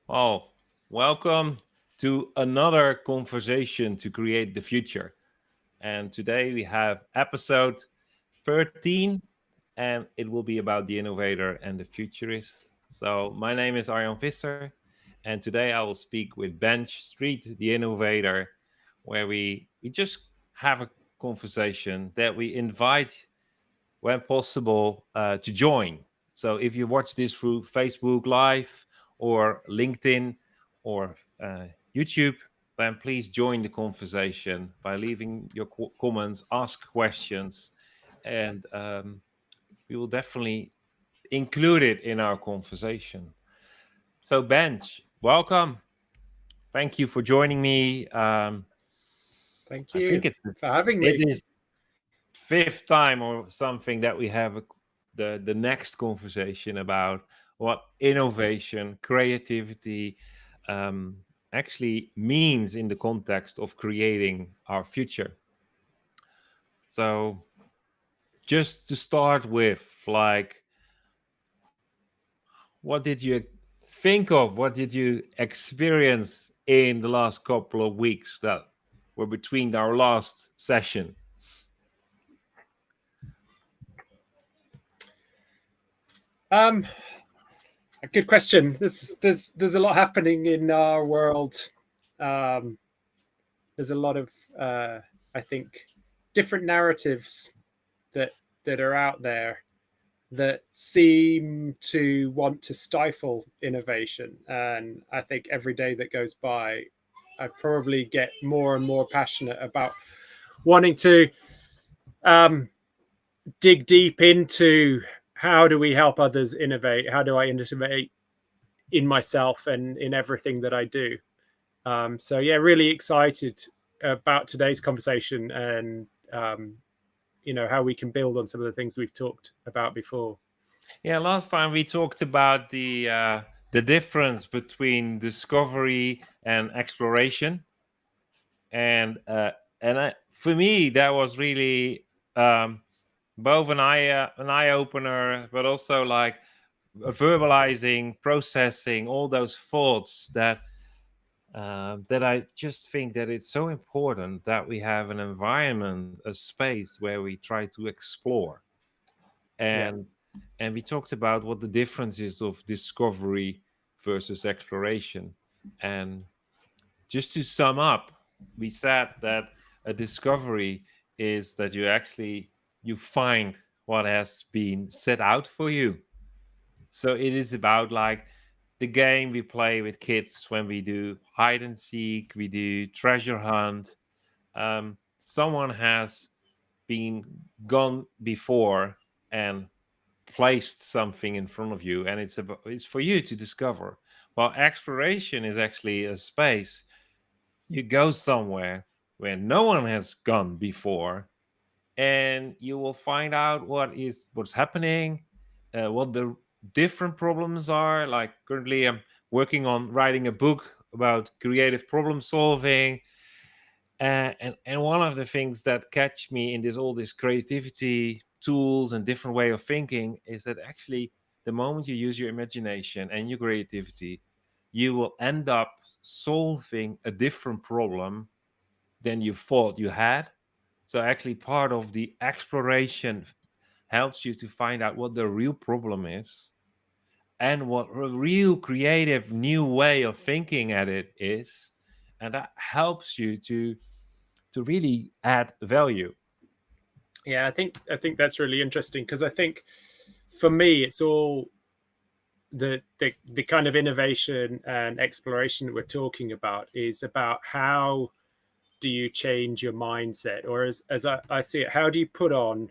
Well, welcome to another conversation to create the future. And today we have episode 13, and it will be about the innovator and the futurist. So, my name is Arjan Visser, and today I will speak with Benj Street, the innovator, where we just have a conversation that we invite when possible to join. So if you watch this through Facebook Live or LinkedIn or YouTube, then please join the conversation by leaving your comments, ask questions, and we will definitely include it in our conversation. So, Benj, welcome. Thank you for joining me. Thank I think you for having it me. is fifth time or something that we have the next conversation about what innovation, creativity um, actually means in the context of creating our future. So, just to start with, like, what did you think of? What did you experience in the last couple of weeks that were between our last session? Um, a good question. There's a lot happening in our world. Um, there's a lot of I think different narratives that that are out there that seem to want to stifle innovation. And I think every day that goes by, I probably get more and more passionate about wanting to um, dig deep into how do we help others innovate? How do I innovate in myself and in everything that I do? So yeah, really excited about today's conversation and how we can build on some of the things we've talked about before. Yeah, last time we talked about the difference between discovery and exploration, and for me that was really um, both an eye opener, but also like verbalizing, processing all those thoughts that I just think that it's so important that we have an environment, a space where we try to explore Yeah, and we talked about what the difference is of discovery versus exploration. And just to sum up, we said that a discovery is that you find what has been set out for you. So it is about like the game we play with kids when we do hide and seek, we do treasure hunt. Someone has been gone before and placed something in front of you, and it's for you to discover. While exploration is actually a space you go somewhere where no one has gone before, and you will find out what's happening, what the different problems are. Like currently I'm working on writing a book about creative problem solving, and one of the things that catch me in this creativity tools and different way of thinking is that actually the moment you use your imagination and your creativity, you will end up solving a different problem than you thought you had. So actually part of the exploration helps you to find out what the real problem is and what a real creative new way of thinking at it is, and that helps you to really add value. yeah. I think that's really interesting because I think for me it's all the kind of innovation and exploration that we're talking about is about how do you change your mindset, or as I see it, how do you put on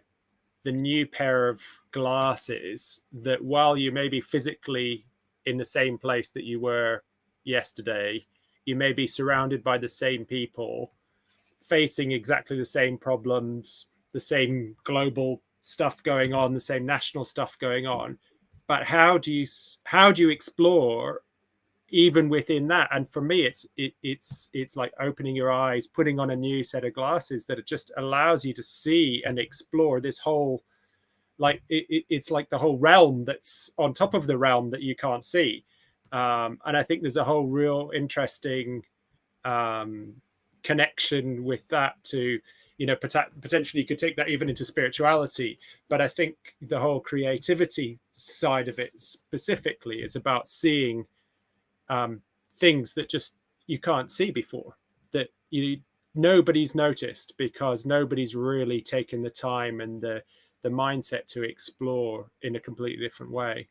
the new pair of glasses that while you may be physically in the same place that you were yesterday, you may be surrounded by the same people, facing exactly the same problems, the same global stuff going on, the same national stuff going on. But how do you explore even within that? And for me it's like opening your eyes, putting on a new set of glasses that it just allows you to see and explore this whole, like it's like the whole realm that's on top of the realm that you can't see. And I think there's a whole real interesting connection with that to, you know, potentially you could take that even into spirituality. But I think the whole creativity side of it specifically is about seeing things that just you can't see before, that nobody's noticed because nobody's really taken the time and the mindset to explore in a completely different way.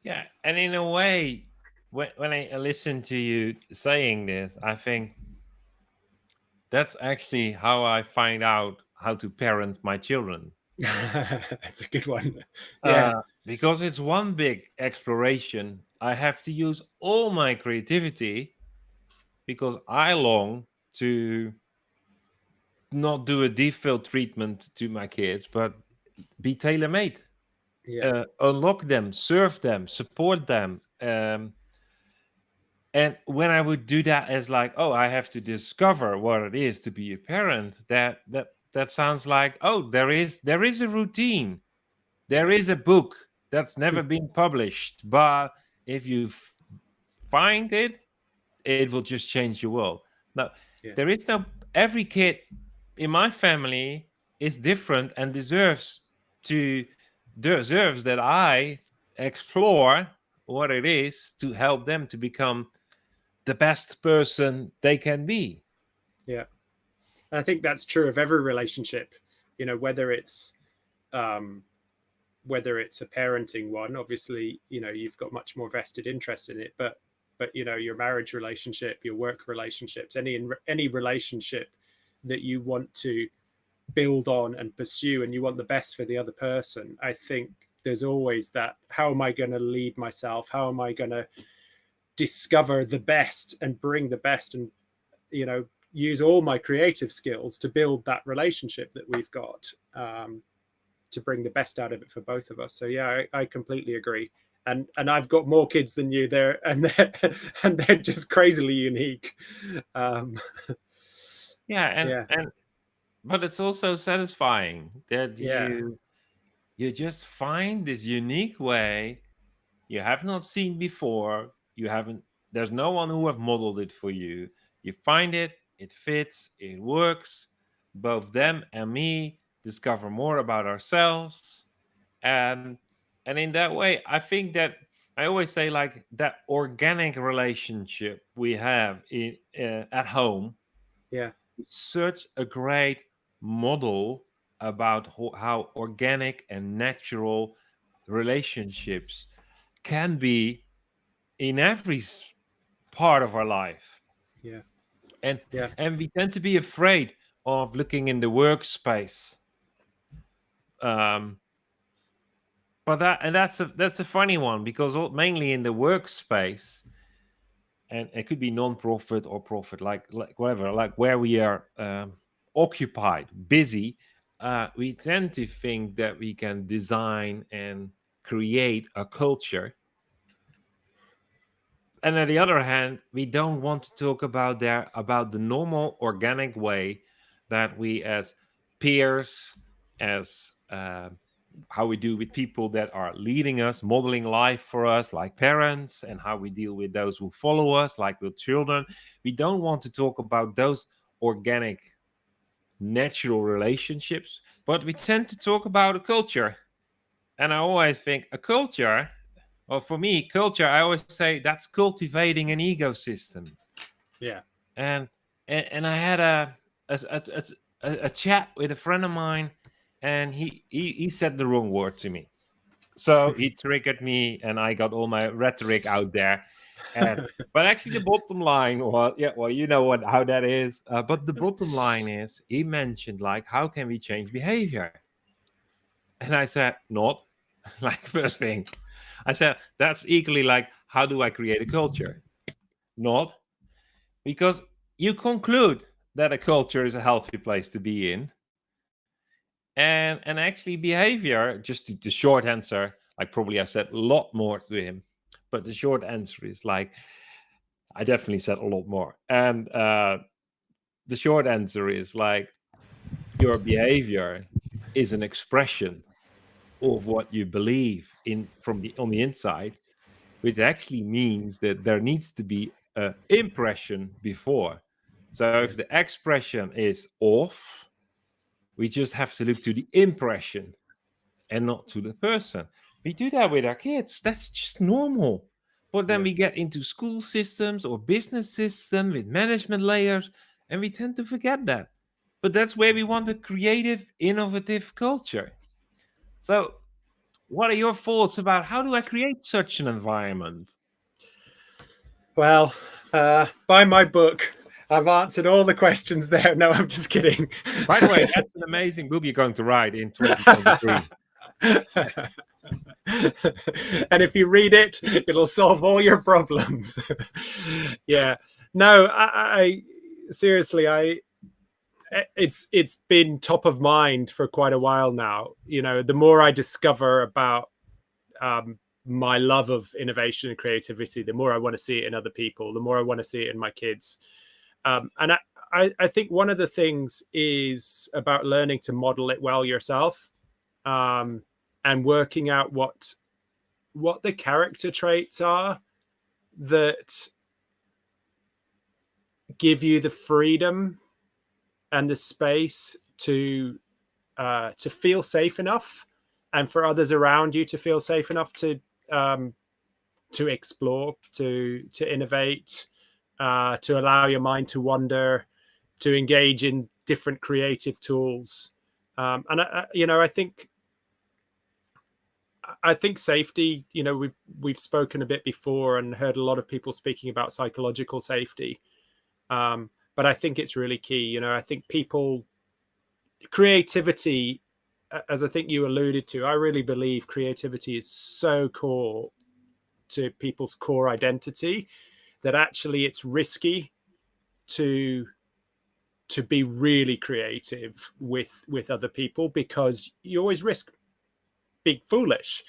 Yeah, and in a way, when I listen to you saying this, I think that's actually how I find out how to parent my children. That's a good one. Yeah. Because it's one big exploration. I have to use all my creativity because I long to not do a default treatment to my kids, but be tailor made. Yeah. Unlock them, serve them, support them. And when I would do that as like, oh, I have to discover what it is to be a parent, that sounds like, oh, there is a routine, there is a book that's never been published, but if you find it, it will just change your world. Now, Yeah. there is no, every kid in my family is different and deserves that I explore what it is to help them to become the best person they can be. Yeah. And I think that's true of every relationship, you know, whether it's a parenting one, obviously, you know, you've got much more vested interest in it, but you know, your marriage relationship, your work relationships, any relationship that you want to build on and pursue and you want the best for the other person, I think there's always that, how am I going to lead myself, how am I going to discover the best and bring the best, and, you know, use all my creative skills to build that relationship that we've got, to bring the best out of it for both of us. So yeah, I completely agree. And I've got more kids than you there, and they're just crazily unique. Yeah, and but it's also satisfying that Yeah. you just find this unique way you have not seen before. You haven't, there's no one who have modeled it for you. You find it, it fits, it works. Both them and me discover more about ourselves, and in that way, I think that I always say like that organic relationship we have in at home Yeah. is such a great model about how organic and natural relationships can be in every part of our life. Yeah. and Yeah. and we tend to be afraid of looking in the workspace, um but that's a funny one, because mainly in the workspace, and it could be non-profit or profit, like whatever, like where we are occupied, busy, we tend to think that we can design and create a culture. And on the other hand, we don't want to talk about the normal organic way that we as peers, as how we do with people that are leading us, modeling life for us, like parents, and how we deal with those who follow us, like with children. We don't want to talk about those organic, natural relationships, but we tend to talk about a culture. And I always think a culture, well, for me, culture, I always say that's cultivating an ecosystem. Yeah. And I had a chat with a friend of mine, and he said the wrong word to me. So he triggered me, and I got all my rhetoric out there. And but actually, the bottom line was, yeah, well, you know how that is. But the bottom line is, he mentioned like, how can we change behavior? And I said, not like first thing. I said that's equally like, how do I create a culture? Not because you conclude that a culture is a healthy place to be in, and actually behavior, just the short answer, like probably I said a lot more to him, but the short answer is like, I definitely said a lot more. And the short answer is like, your behavior is an expression of what you believe in from the on the inside, which actually means that there needs to be an impression before. So if the expression is off, we just have to look to the impression and not to the person. We do that with our kids. That's just normal. But then we get into school systems or business system with management layers, and we tend to forget that. But that's where we want a creative, innovative culture. So, what are your thoughts about how do I create such an environment? Well, buy my book. I've answered all the questions there. No, I'm just kidding. By the way, that's an amazing book you're going to write in 2023. And if you read it, it'll solve all your problems. Yeah. No, I seriously, it's been top of mind for quite a while now. You know, the more I discover about my love of innovation and creativity, the more I want to see it in other people, the more I want to see it in my kids. And I think one of the things is about learning to model it well yourself, and working out what the character traits are that give you the freedom and the space to feel safe enough, and for others around you to feel safe enough to explore, to innovate, to allow your mind to wander, to engage in different creative tools. And I think safety, you know, we've spoken a bit before and heard a lot of people speaking about psychological safety. But I think it's really key. You know, I think creativity, as I think you alluded to, I really believe creativity is so core to people's core identity that actually it's risky to be really creative with other people, because you always risk being foolish,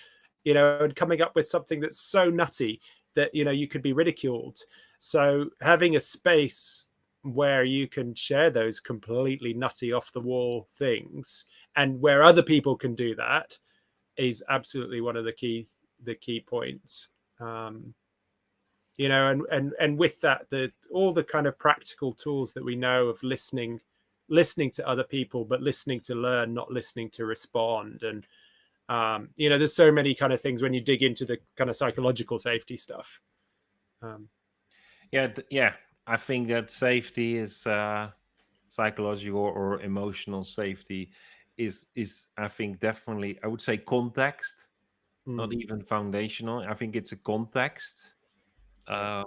you know, and coming up with something that's so nutty that, you know, you could be ridiculed. So having a space where you can share those completely nutty, off the wall things, and where other people can do that, is absolutely one of the key points. You know, and with that, all the kind of practical tools that we know of listening to other people, but listening to learn, not listening to respond. And you know, there's so many kind of things when you dig into the kind of psychological safety stuff. Yeah, I think that safety is psychological or emotional safety is I think definitely, I would say, context, not even foundational. I think it's a context. I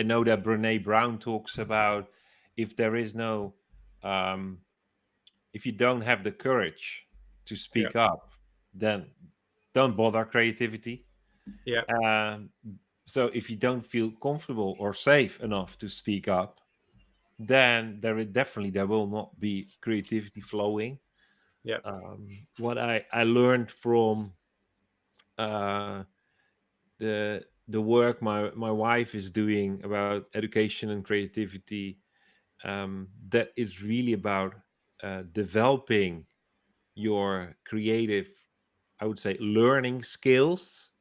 know that Brene Brown talks about if there is no if you don't have the courage to speak up, then don't bother creativity. So if you don't feel comfortable or safe enough to speak up, then there will not be creativity flowing. What I learned from the work my wife is doing about education and creativity, that is really about developing your creative, I would say, learning skills.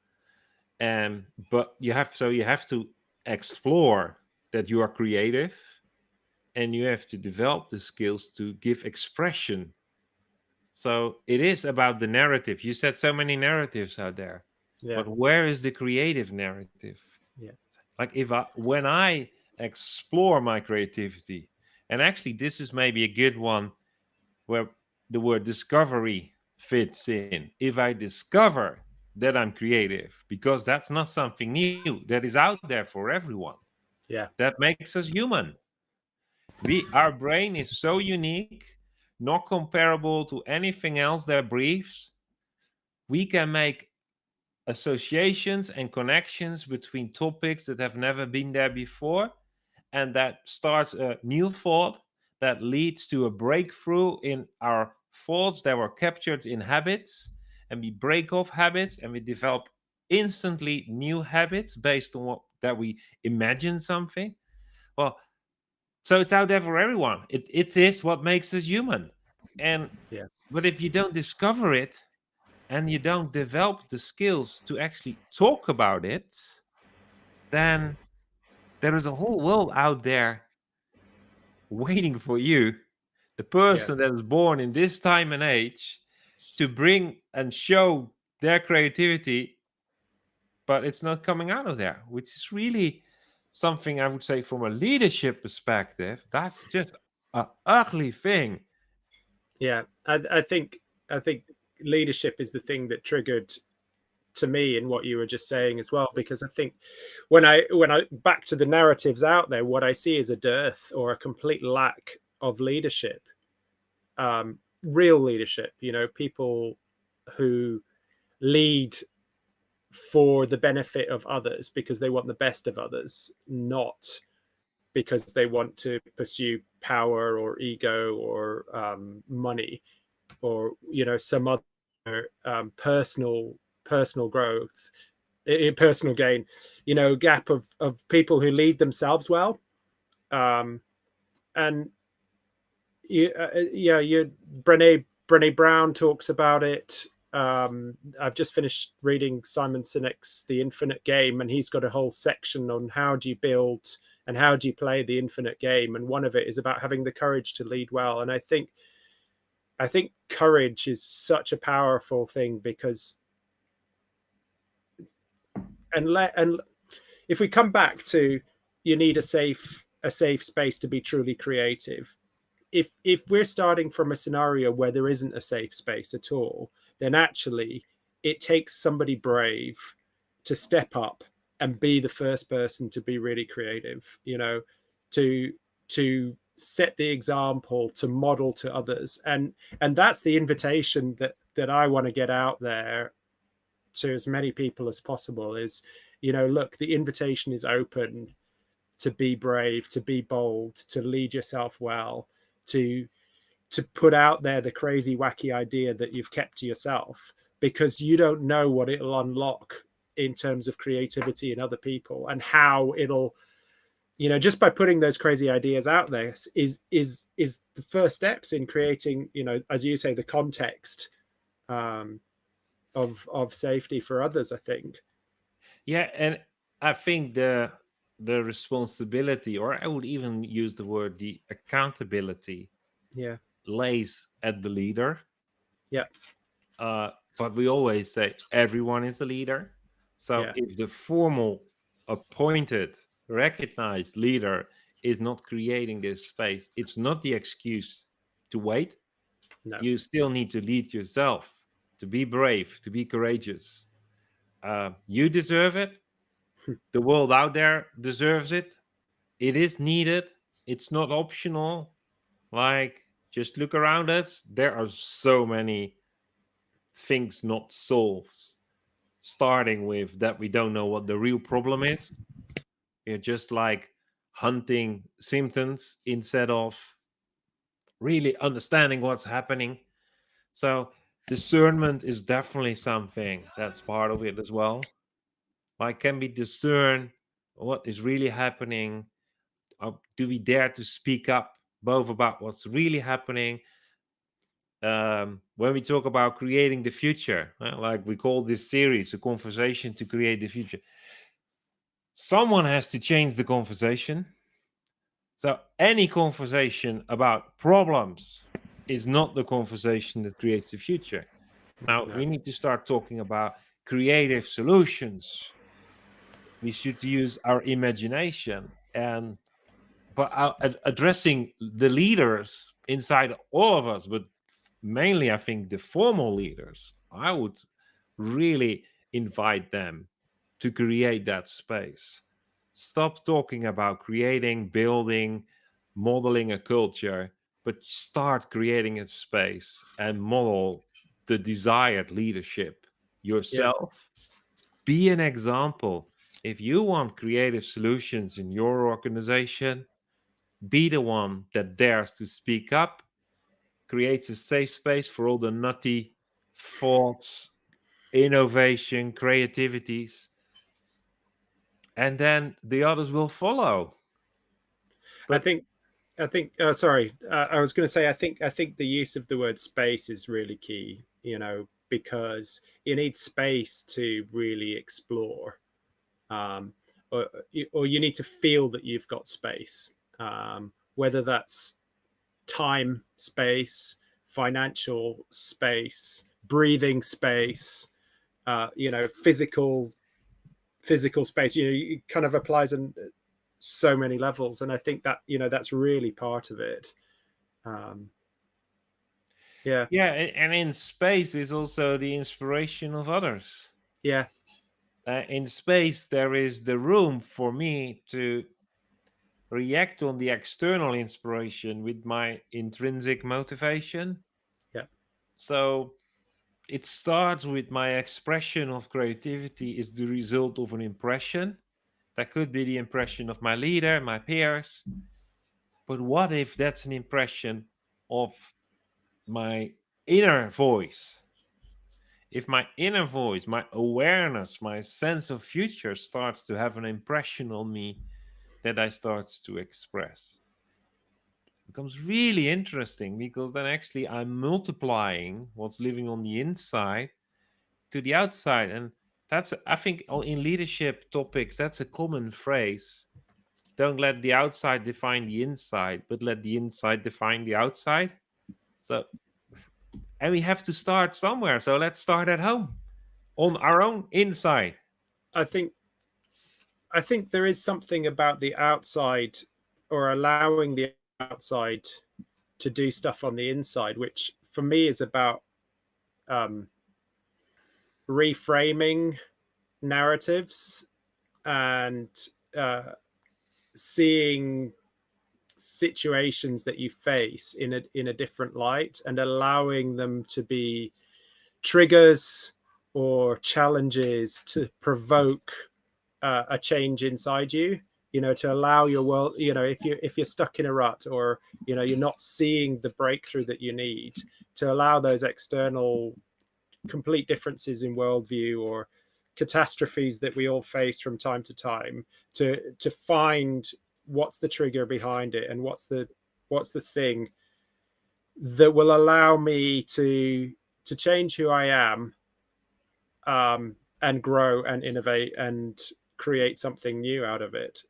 But you have to explore that you are creative, and you have to develop the skills to give expression. So it is about the narrative. You said so many narratives out there, but where is the creative narrative? Like when I explore my creativity, and actually this is maybe a good one where the word discovery fits in. If I discover that I'm creative, because that's not something new, that is out there for everyone. That makes us human. Our brain is so unique, not comparable to anything else that breathes. We can make associations and connections between topics that have never been there before, and that starts a new thought that leads to a breakthrough in our thoughts that were captured in habits, and we break off habits and we develop instantly new habits based on that we imagine something. Well, so it's out there for everyone. It is what makes us human. And but if you don't discover it and you don't develop the skills to actually talk about it, then there is a whole world out there waiting for you, the Yeah. person that is born in this time and age, to bring and show their creativity, but it's not coming out of there, which is really something I would say from a leadership perspective, that's just an ugly thing. Yeah. I think leadership is the thing that triggered to me in what you were just saying as well, because I think when I back to the narratives out there, what I see is a dearth or a complete lack of leadership, real leadership, people who lead for the benefit of others because they want the best of others, not because they want to pursue power or ego or money or some other personal growth, personal gain, gap of people who lead themselves well. And yeah, Brené Brown talks about it. I've just finished reading Simon Sinek's The Infinite Game, and he's got a whole section on how do you build and how do you play the infinite game, and one of it is about having the courage to lead well. And I think courage is such a powerful thing, because and if we come back to, you need a safe space to be truly creative. If we're starting from a scenario where there isn't a safe space at all, then actually it takes somebody brave to step up and be the first person to be really creative, to set the example, to model to others. And that's the invitation that I want to get out there to as many people as possible is, look, the invitation is open to be brave, to be bold, to lead yourself well, to put out there the crazy, wacky idea that you've kept to yourself, because you don't know what it'll unlock in terms of creativity in other people, and how it'll, just by putting those crazy ideas out there is the first steps in creating, as you say, the context of safety for others, I think. Yeah, and I think the responsibility, or I would even use the word the accountability, Yeah. lays at the leader. Yeah. But we always say everyone is a leader. So Yeah. if the formal, appointed, recognized leader is not creating this space, it's not the excuse to wait. No. You still need to lead yourself, to be brave, to be courageous. You deserve it. The world out there deserves it. It is needed. It's not optional. Like, just look around us. There are so many things not solved, starting with that we don't know what the real problem is. We're just like hunting symptoms instead of really understanding what's happening. So discernment is definitely something that's part of it as well. Like, can we discern what is really happening? Do we dare to speak up both about what's really happening? When we talk about creating the future, like we call this series a conversation to create the future, someone has to change the conversation. So any conversation about problems is not the conversation that creates the future. Now No. we need to start talking about creative solutions. We should use our imagination, and but addressing the leaders inside all of us, but mainly I think the formal leaders, I would really invite them to create that space. Stop talking about creating, building, modeling a culture, but start creating a space and model the desired leadership Yeah. yourself. Be an example. If you want creative solutions in your organization, be the one that dares to speak up, creates a safe space for all the nutty thoughts, innovation, creativities, and then the others will follow. I But think sorry, I was going to say, I think the use of the word space is really key, because you need space to really explore. or you need to feel that you've got space, whether that's time space, financial space, breathing space, physical space. It kind of applies on so many levels, and I think that that's really part of it. Yeah, Yeah, and in space is also the inspiration of others. yeah, In space, there is the room for me to react on the external inspiration with my intrinsic motivation. yeah. So it starts with my expression of creativity is the result of an impression. That could be the impression of my leader, my peers. But what if that's an impression of my inner voice? If my inner voice, my awareness, my sense of future starts to have an impression on me that I start to express, it becomes really interesting because then actually I'm multiplying what's living on the inside to the outside. And that's, I think, in leadership topics, that's a common phrase. Don't let the outside define the inside, but let the inside define the outside. So, and we have to start somewhere. So let's start at home on our own inside. I think there is something about the outside, or allowing the outside to do stuff on the inside, which for me is about reframing narratives and seeing situations that you face in a different light, and allowing them to be triggers or challenges to provoke a change inside you. To allow your world, if you're stuck in a rut, or you're not seeing the breakthrough that you need, to allow those external complete differences in worldview or catastrophes that we all face from time to time, to find what's the trigger behind it, and what's the thing that will allow me to change who I am, and grow and innovate and create something new out of it.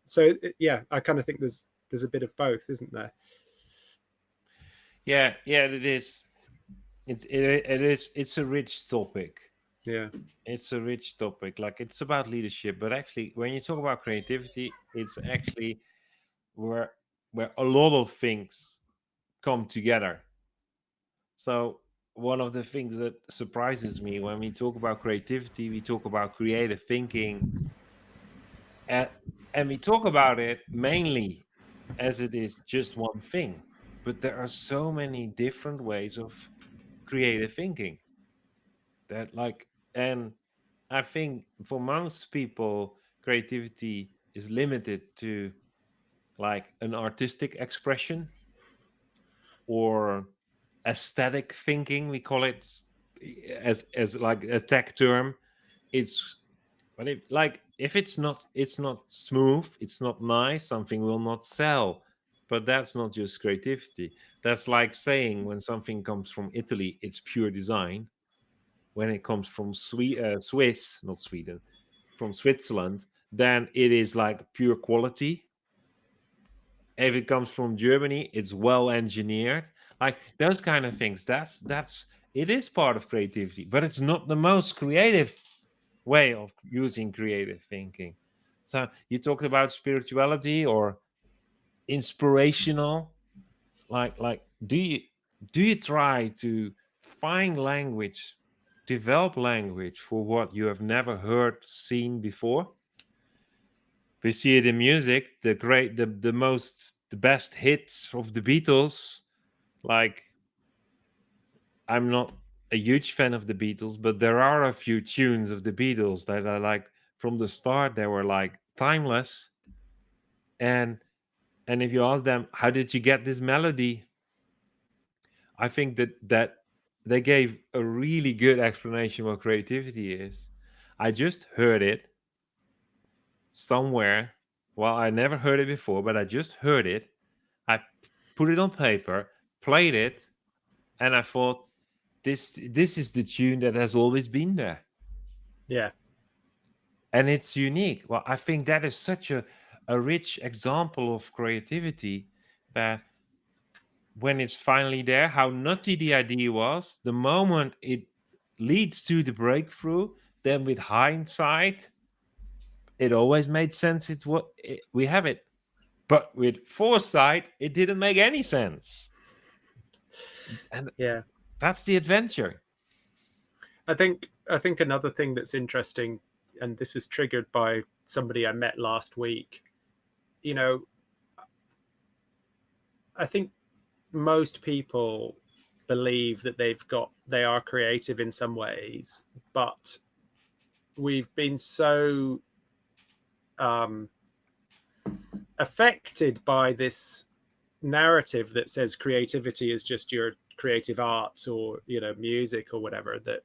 So yeah, I kind of think there's a bit of both, isn't there? Yeah, it is. It's a rich topic. Yeah, It's a rich topic. Like, it's about leadership, but actually, when you talk about creativity, it's actually where a lot of things come together. So one of the things that surprises me when we talk about creativity, we talk about creative thinking, and, we talk about it mainly as it is just one thing. But there are so many different ways of creative thinking that, like, and I think for most people, creativity is limited to like an artistic expression or aesthetic thinking. We call it as like a tech term. It's, but if it's not smooth, it's not nice, something will not sell. But that's not just creativity. That's like saying when something comes from Italy, it's pure design. When it comes from Swiss, not Sweden, from Switzerland, then it is like pure quality. If it comes from Germany, it's well engineered. Like those kind of things. That's it is part of creativity, but it's not the most creative way of using creative thinking. So you talked about spirituality or inspirational. Like do you try to find language, develop language for what you have never heard, seen before? We see it in music, the best hits of the Beatles. Like, I'm not a huge fan of the Beatles, but there are a few tunes of the Beatles that I like from the start. They were like timeless. And if you ask them, how did you get this melody? I think that they gave a really good explanation what creativity is. I just heard it somewhere. Well, I never heard it before, but I just heard it. I put it on paper, played it, and I thought, this is the tune that has always been there. yeah, and it's unique. Well, I think that is such a rich example of creativity, that when it's finally there, how nutty the idea was, the moment it leads to the breakthrough, then with hindsight, it always made sense. It's what we have it. But with foresight, it didn't make any sense. And Yeah. that's the adventure. I think another thing that's interesting, and this was triggered by somebody I met last week. You know, I think most people believe that they are creative in some ways, but we've been so affected by this narrative that says creativity is just your creative arts, or music or whatever, that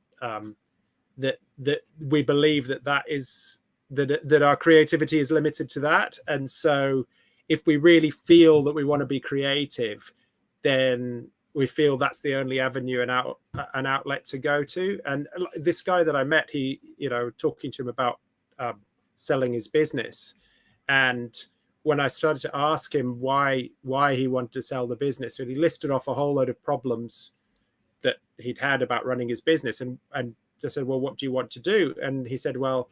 we believe that is that our creativity is limited to that. And so if we really feel that we want to be creative, then we feel that's the only avenue and an outlet to go to. And this guy that I met, he, talking to him about selling his business, and when I started to ask him why he wanted to sell the business, and he listed off a whole load of problems that he'd had about running his business, and I said, well, what do you want to do? And he said, well,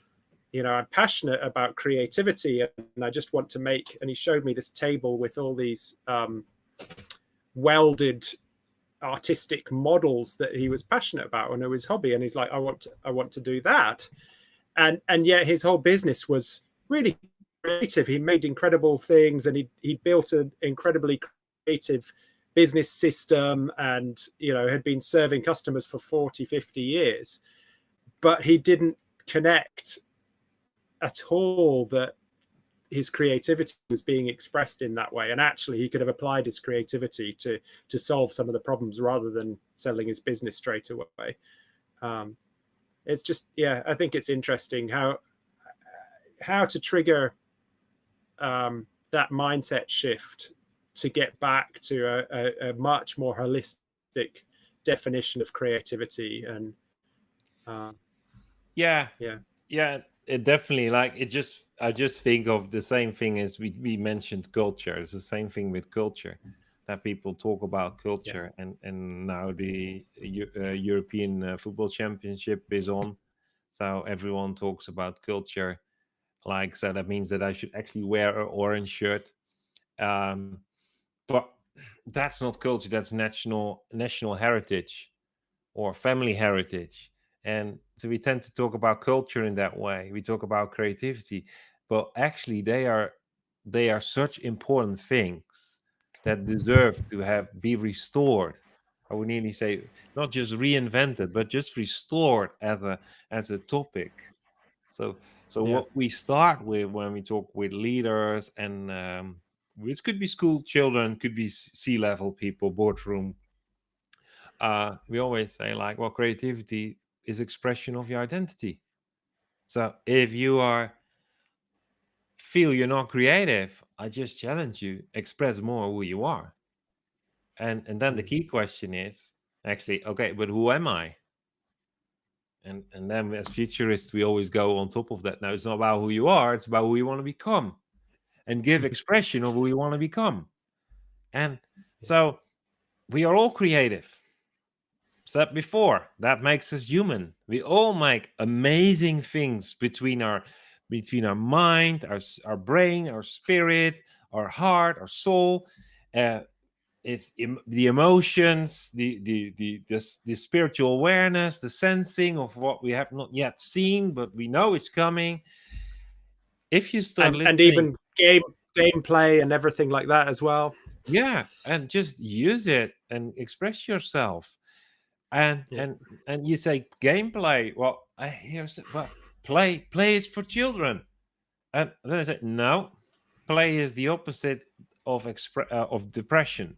I'm passionate about creativity, and I just want to make. And he showed me this table with all these welded artistic models that he was passionate about and it was his hobby. And he's like, I want to do that. And yet his whole business was really creative. He made incredible things, and he built an incredibly creative business system, and had been serving customers for 40-50 years. But he didn't connect at all that his creativity was being expressed in that way, and actually he could have applied his creativity to solve some of the problems rather than selling his business straight away. It's just, I think it's interesting how to trigger that mindset shift to get back to a much more holistic definition of creativity. And Yeah, it definitely, like, I just think of the same thing as we mentioned culture. It's the same thing with culture, that people talk about culture. And now the European Football Championship is on, so everyone talks about culture. Like, so that means that I should actually wear an orange shirt. But that's not culture. That's national heritage or family heritage. And so we tend to talk about culture in that way. We talk about creativity, but actually they are such important things that deserve to be restored. I would nearly say not just reinvented, but just restored as a topic. So what we start with when we talk with leaders, and which could be school children, could be C-level people, boardroom. We always say, like, well, creativity is expression of your identity. So if you feel you're not creative, I just challenge you, express more who you are. And then the key question is actually, okay, but who am I? And then as futurists, we always go on top of that. Now, it's not about who you are, it's about who you want to become, and give expression of who you want to become. And so we are all creative. Said before, that makes us human. We all make amazing things between our mind, our brain, our spirit, our heart, our soul. It's the emotions, the spiritual awareness, the sensing of what we have not yet seen, but we know it's coming. If you start listening, and even gameplay and everything like that as well. yeah, and just use it and express yourself. And you say gameplay. Well, I hear, well, play is for children. And then I said, no, play is the opposite of depression.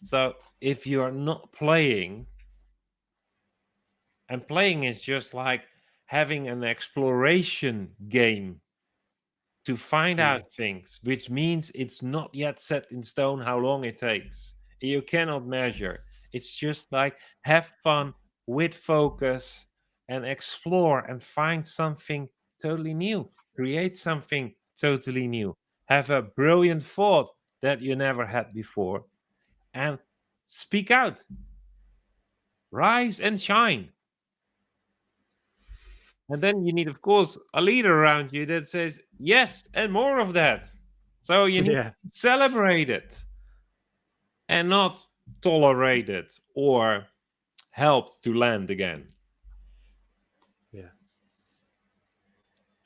So if you are not playing, and playing is just like having an exploration game to find out things, which means it's not yet set in stone how long it takes. You cannot measure. It's just like have fun with focus and explore and find something totally new. Create something totally new. Have a brilliant thought that you never had before, and speak out. Rise and shine. And then you need, of course, a leader around you that says, yes, and more of that. So you need Yeah. to celebrate it and not tolerate it or help to land again. Yeah.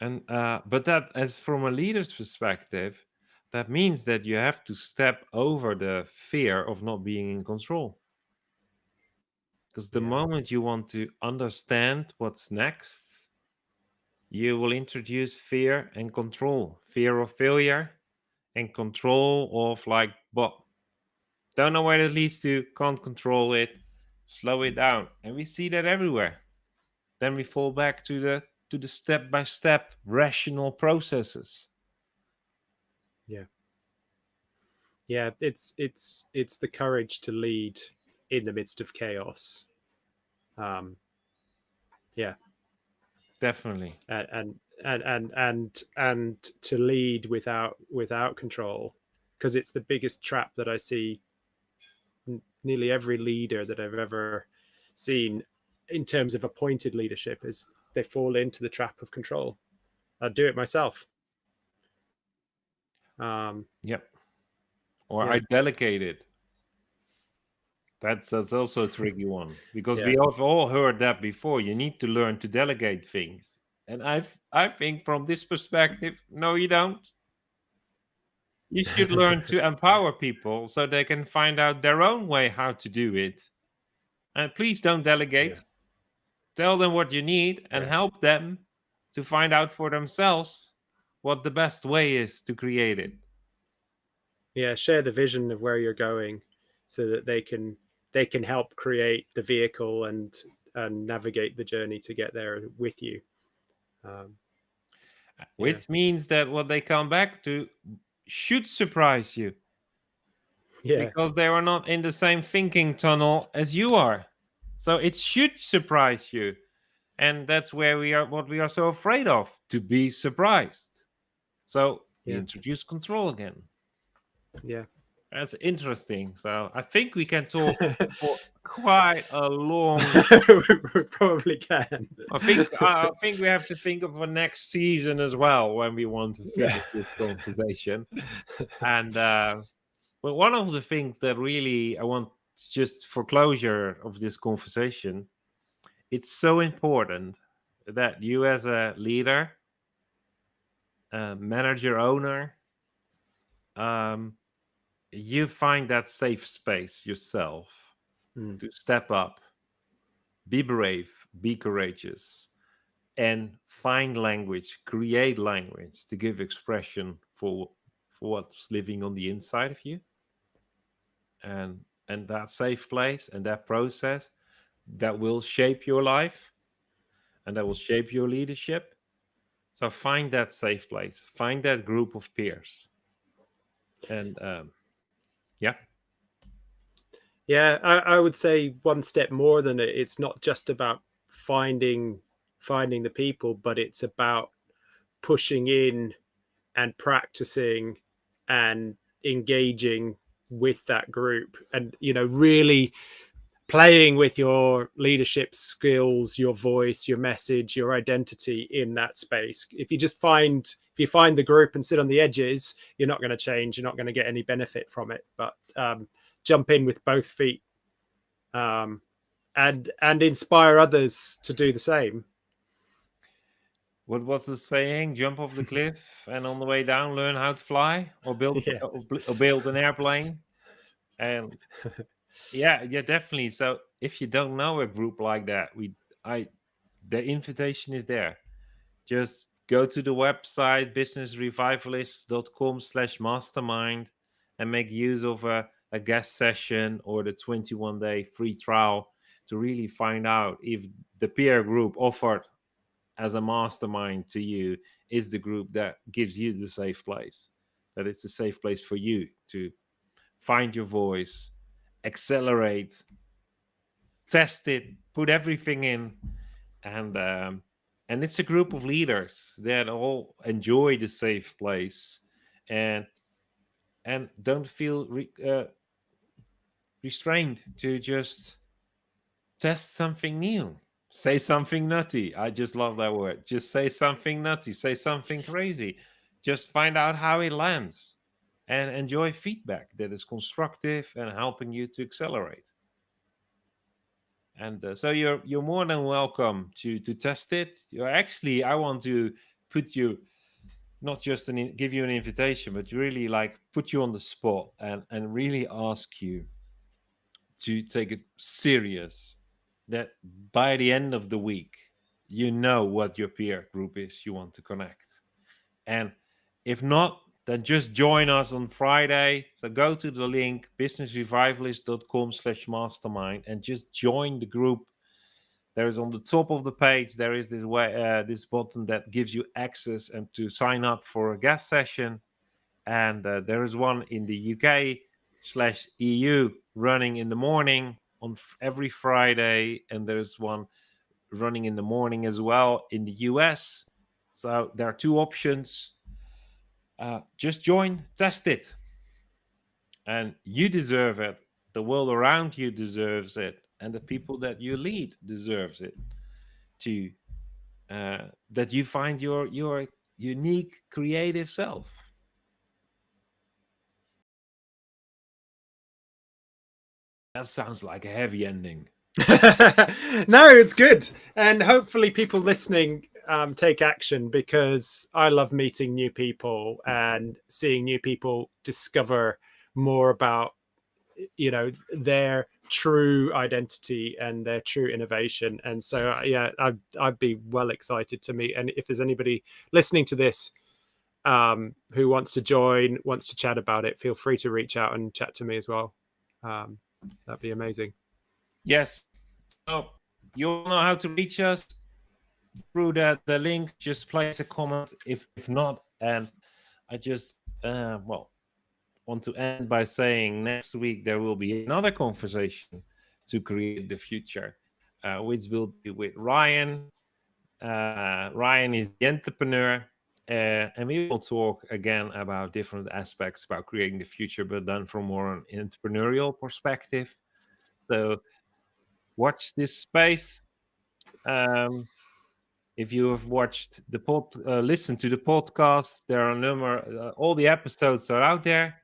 And but that, as from a leader's perspective, that means that you have to step over the fear of not being in control. Because the Yeah. moment you want to understand what's next, you will introduce fear and control, fear of failure and control of like, but don't know where it leads to, can't control it, slow it down. And we see that everywhere. Then we fall back to the step by step rational processes. Yeah. Yeah. It's the courage to lead in the midst of chaos. Yeah. Definitely. And to lead without control, because it's the biggest trap that I see nearly every leader that I've ever seen in terms of appointed leadership is they fall into the trap of control. I do it myself. Yep. Or Yeah. I delegate it. That's also a tricky one, because we Yeah. have all heard that before. You need to learn to delegate things. And I think from this perspective, no, you don't. You should learn to empower people so they can find out their own way how to do it. And please don't delegate. Yeah. Tell them what you need and Yeah. help them to find out for themselves what the best way is to create it. Yeah. Share the vision of where you're going, so that they can help create the vehicle and navigate the journey to get there with you. Um, yeah. Which means that what they come back to should surprise you, Yeah. because they are not in the same thinking tunnel as you are. So it should surprise you. And that's where we are, what we are so afraid of, to be surprised. So we Yeah. introduce control again. Yeah. That's interesting. So I think we can talk for quite a long. We probably can. I think we have to think of a next season as well when we want to Yeah. finish this conversation. And but one of the things that really I want, just for closure of this conversation, it's so important that you as a leader, manager, owner, um, you find that safe space yourself to step up, be brave, be courageous, and find language, create language to give expression for what's living on the inside of you. And that safe place and that process, that will shape your life and that will shape your leadership. So find that safe place, find that group of peers. And yeah. Yeah, I would say one step more than it. It's not just about finding the people, but it's about pushing in and practicing and engaging with that group, and really playing with your leadership skills, your voice, your message, your identity in that space. If you find the group and sit on the edges, you're not going to change. You're not going to get any benefit from it. But jump in with both feet, and inspire others to do the same. What was the saying? Jump off the cliff and on the way down learn how to fly, or build Yeah. or build an airplane. And yeah, definitely. So if you don't know a group like that, I the invitation is there. Just go to the website businessrevivalist.com/mastermind and make use of a guest session or the 21-day free trial to really find out if the peer group offered as a mastermind to you is the group that gives you the safe place, that it's a safe place for you to find your voice, accelerate, test it, put everything in, and And it's a group of leaders that all enjoy the safe place and don't feel restrained to just test something new, say something nutty. I just love that word. Just say something nutty, say something crazy, just find out how it lands and enjoy feedback that is constructive and helping you to accelerate. And so you're more than welcome to test it. You're actually, I want to put you, not just give you an invitation, but really like put you on the spot and really ask you to take it serious, that by the end of the week you know what your peer group is you want to connect. And if not, then just join us on Friday. So go to the link businessrevivalist.com/mastermind and just join the group. There is on the top of the page, there is this button that gives you access and to sign up for a guest session. And there is one in the UK/EU running in the morning on every Friday, and there's one running in the morning as well in the US. So there are two options. Just join, test it, and you deserve it. The world around you deserves it, and the people that you lead deserves it. To that you find your unique creative self. That sounds like a heavy ending. No, it's good. And hopefully people listening take action, because I love meeting new people and seeing new people discover more about, you know, their true identity and their true innovation. And so, yeah, I'd be well excited to meet. And if there's anybody listening to this who wants to join, wants to chat about it, feel free to reach out and chat to me as well. That'd be amazing. Yes. So you'll know how to reach us through the link. Just place a comment if not. And I just want to end by saying next week there will be another conversation to create the future, which will be with Ryan. Ryan is the entrepreneur. And we will talk again about different aspects about creating the future, but then from more an entrepreneurial perspective. So watch this space. If you have watched the listened to the podcast, there are all the episodes are out there.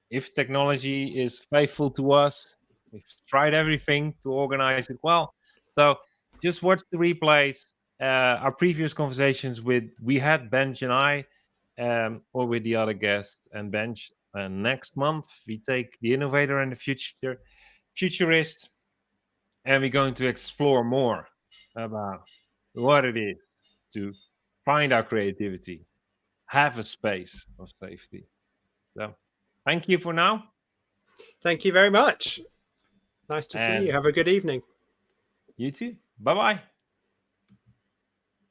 If technology is faithful to us, we've tried everything to organize it well. So just watch the replays. Our previous conversations we had Benj and I, or with the other guests and Benj. And next month we take the Innovator and the Futurist, and we're going to explore more about what it is to find our creativity, have a space of safety. So thank you for now. Thank you very much. Nice to see you. Have a good evening. You too. Bye-bye.